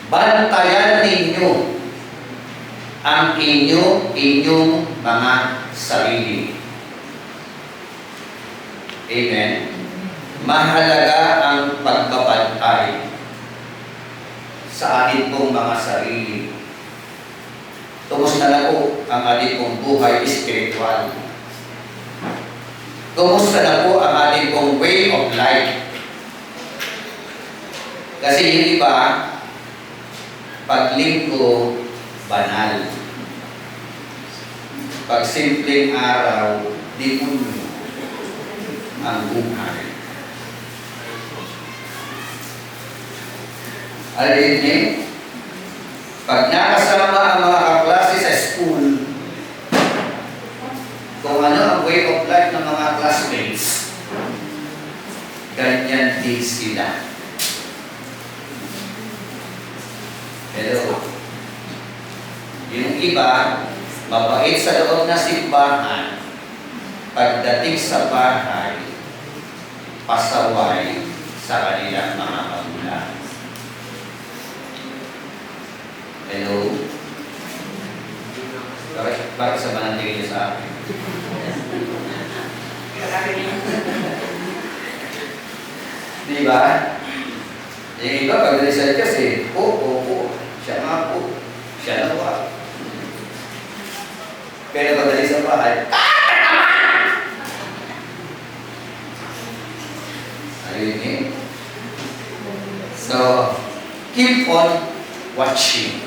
Bantayan ninyo ang inyong mga sarili. Amen? Mahalaga ang pagbabantay sa ating pong mga sarili. Kumusta na po ang ating pong buhay spiritual? Kumusta na po ang ating pong way of life? Kasi yung iba, paglinggo, banal. Pag simpleng araw, demonyo ang buhay. Alin pag nakasama ang mga kaklase sa school, kung ano ang way of life ng mga classmates, ganyan din sila. Pero, yung iba, mabait sa loob na simbahan, pagdating sa bahay, pasaway sa kanilang mga magulang. Hello? Bakit sa manantigil niyo sa akin? Di ba? Yung iba, pag-result kasi, po. Siya nga po. Siya na po. Pero pagdali sa bahay, ayun. So, keep on watching.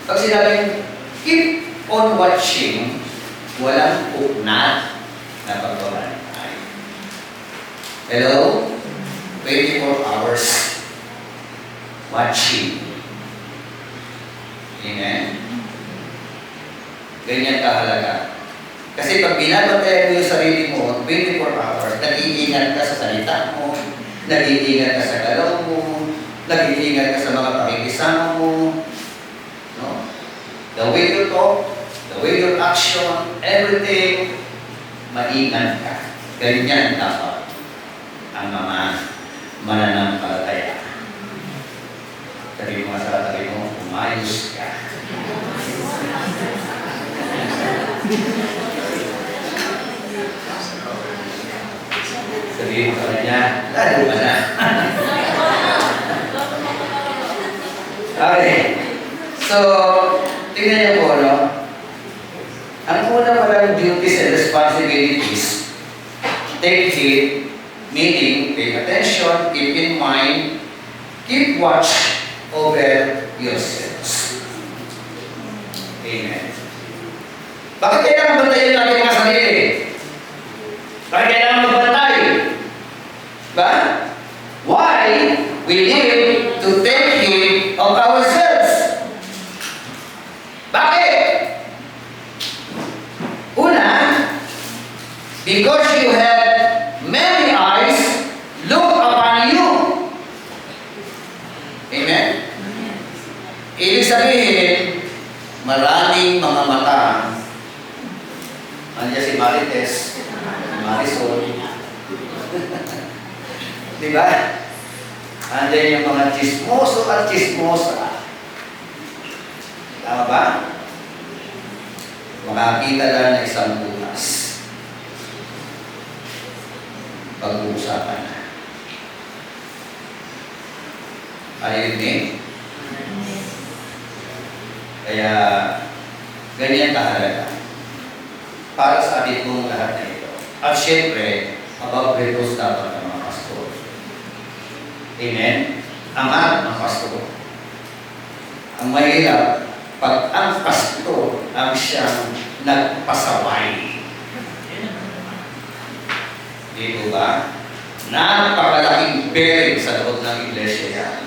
Pag sinabing, keep on watching, walang uknat na pagbabantay. Hello? 24 hours watching. Amen? Ganyan kahalaga. Kasi pag binabantayan mo yung sarili mo, 24 hours, nag-iingat ka sa salita mo, nag-iingat ka sa galaw mo, nag-iingat ka sa mga pakikisama mo. No? The way you talk, the way your action, everything, maingat ka. Ganyan dapat ang mga mananampalataya. Sabi mo sa tabi mo, umayos ka. Sabihin ko kanya, lalo ka na. Okay. So, tingnan niyo po, no? Ang una palang duties and responsibilities, take heed, meaning, pay attention, keep in mind, keep watch over yourselves. Amen. Bakit kailangan bantayan natin mga sarili? Bakit kailangan magbantay? Ba? Why we need to take heed of ourselves? Bakit? Una, because you have many eyes look upon you. Amen? Ibig sabihin, maraming mga mata. Andiyan si Marites, Marisol. Diba? Andiyan yung mga chismoso at chismosa. Tama ba? Makakita lang na isang bukas. Pag-uusapan na. Ayun eh. Kaya, ganyan kahalaga para sa atin pong lahat na ito. At syempre, mababretos dapat ang mga pastor. Amen? Ang mga pastor. Ang mahirap, pag ang pastor ang siyang nagpasaway. Dito ba? Napakalaking bearing sa loob ng iglesia yan.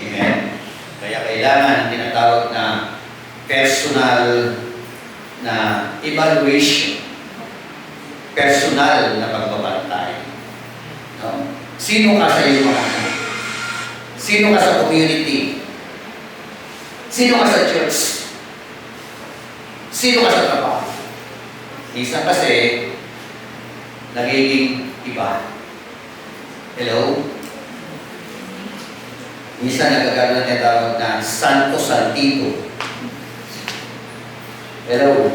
Amen? Kaya kailangan tinatawag na personal na evaluation. Personal na pagbabantay. No? Sino ka sa iyong mga anak? Sino ka sa community? Sino ka sa church? Sino ka sa trabaho? Minsan kasi, nagiging iba. Hello? Minsan nagkakaroon na tinatawag na Santo Santito. Pero,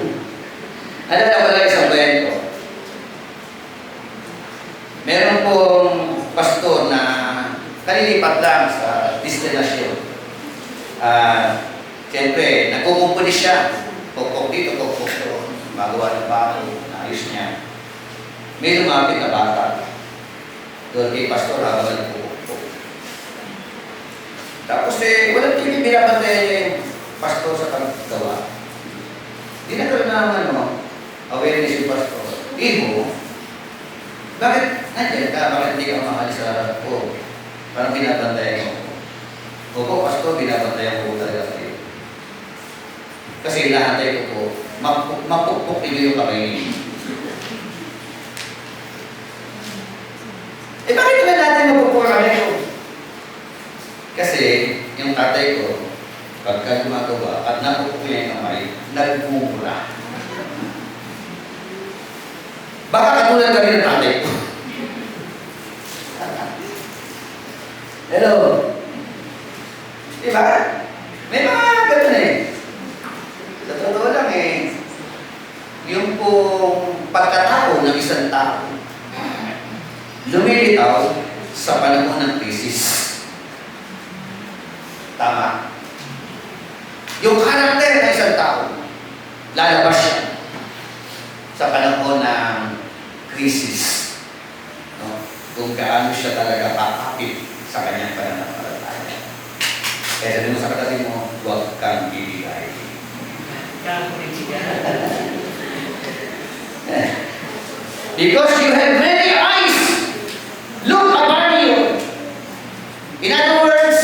ano na pala isang kwento? Meron pong pastor na kalilipat lang sa destinasyon. Siyempre, nagkukumpuni siya. Pokpok dito, pokpok doon. Magawa ng bago, naayos niya. May lumapit na bata. Doon kay pastor habang nagpupukpok. Tapos walang tingin binabantayan niya yung pastor sa paggawa. Hindi na awareness yung pastor. Ibo, bakit nandiyan ka? Bakit hindi ka maalis sa parang binabantayan mo. Opo, pastor, binabantayan ko talaga kayo. Kasi lahatay ko po, mapukpok niyo yung kamay niyo. Bakit naman natin mapupukpok kamay niyo? Kasi, yung tatay ko, pagka gumagawa at napupukpok niya yung kamay, nagmumura. Baka katulad kami ng tatay ko. Hello? Diba? May mga ganun Sa totoo lang yung pong pagkatao ng isang tao, lumilitaw sa panahon ng krisis. Tama? Yung karakter ng isang tao, lalabas siya sa panahon ng krisis. No? Kung gaano siya talaga kakapit sa kanyang pananampalataya. Kaya sabi mo sa katabi mo, huwag kang bibigay. Because you have many eyes, look upon you. In other words,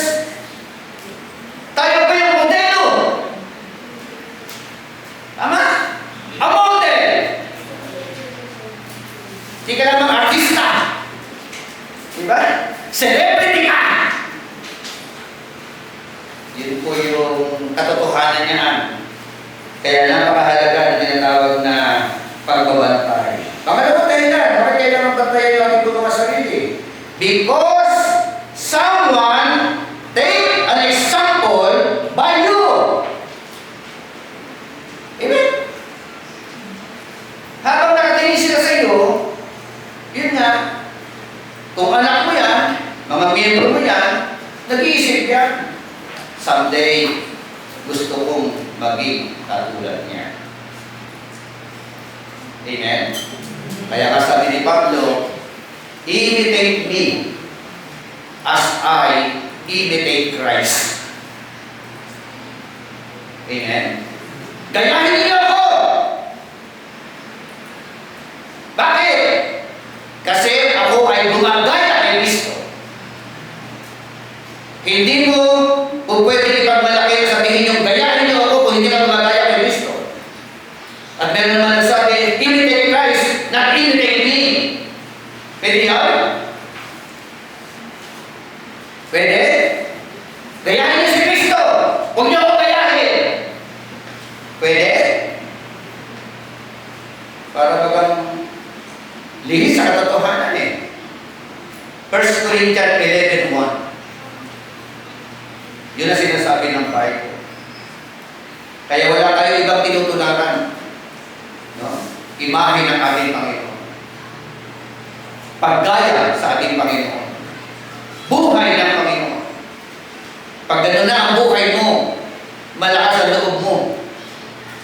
tayo pa yung modelo. Tama? Ang model. Hindi ka namang artista. Diba? Celebrity ka. Yun po yung katotohanan niya. Kaya napakahalaga na tinatawag na pagbabantay. Bakit kailangan bantayan yung ating mga sarili? Because someone take an example by you. Amen? Habang nakatingin sila sa iyo, yun nga, kung anak mo yan, mga miyembro mo yan, nag-iisip yan. Someday, gusto kong maging katulad niya. Amen? Kaya nga sabi ni Pablo, imitate me as I imitate Christ. Amen? Gayahin niyo ako! Bakit? Kasi ako ay gumagaya kay Kristo. Hindi mo pwede ipagmalaki na sabihin yung gayahin niyo ako kung hindi ka gumagaya kay Kristo. At meron naman nagsabi, imitate Christ, not imitate me. Pwede yan? Pwede? Gayahin niyo si Kristo. Huwag niyo ako gayahin. Pwede? Para bagang lihis sa katotohanan 1 Corinthians 11:1. Yun ang sinasabi ng Bible. Kaya wala tayo ibang tinutulakan. No? Imahe ng ating Panginoon. Paggaya sa ating Panginoon. Buhay ng Panginoon. Pag gano'n na ang buhay mo, malakas ang loob mo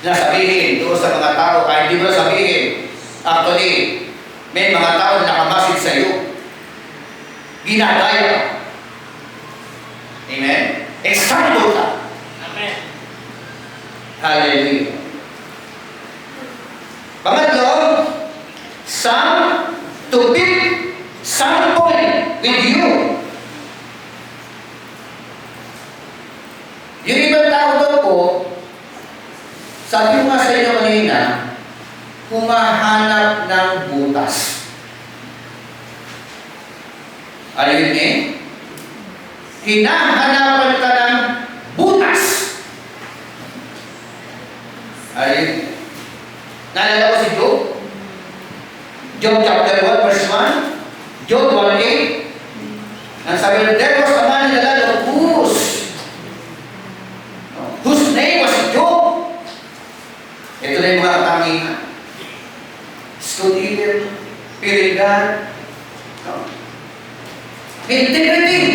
na sabihin doon sa mga tao, kahit hindi mo na sabihin, actually, may mga tao na nakamasid sa iyo. Ginagaya ka. Amen? Example ka. Amen. Hallelujah. Pangatlo, some to pick sample with you. Yung ibang tao daw po, sabi ko nga sa inyo kanina, humahanap ng butas. Ano yun Hinahanapan ka ng butas. Ayun. Naalala ko si Job? Job chapter 1 verse 1. Job 1:8. Ang sabi ng there was a man in the land of Uz, Ito na yung mga katangian. Studier, pirigan, integrity.